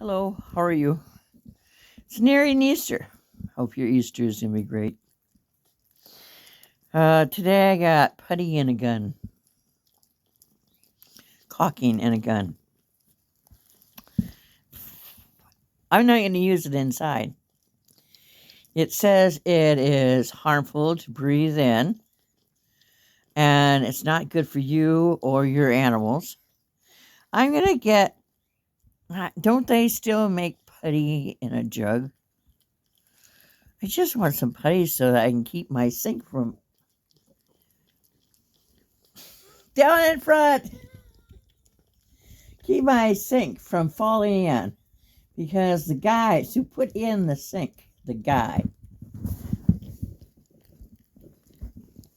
Hello, how are you? It's nearing Easter. Hope your Easter is going to be great. Today I got putty and a gun. Caulking and a gun. I'm not going to use it inside. It says it is harmful to breathe in, and it's not good for you or your animals. I'm going to get... Don't they still make putty in a jug? I just want some putty so that I can keep my sink from... Down in front! Keep my sink from falling in. Because the guys who put in the sink,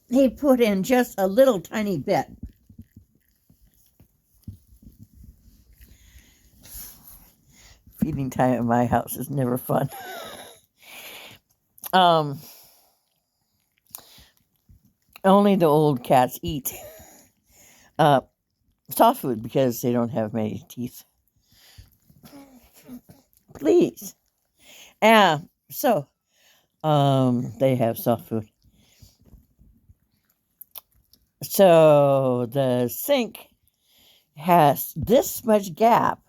he put in just a little tiny bit. Feeding time at my house is never fun. Only the old cats eat soft food because they don't have many teeth. Please. So they have soft food. So the sink has this much gap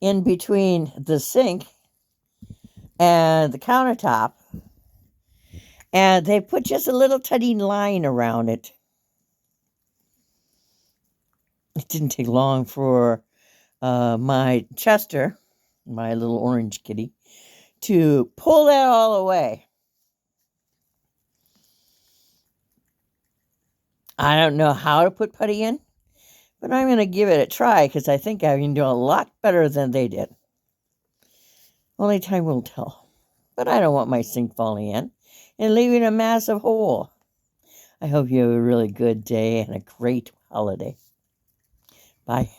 in between the sink and the countertop, and they put just a little tiny line around it. It didn't take long for my Chester, my little orange kitty, to pull that all away. I don't know how to put putty in, but I'm going to give it a try because I think I can do a lot better than they did. Only time will tell. But I don't want my sink falling in and leaving a massive hole. I hope you have a really good day and a great holiday. Bye.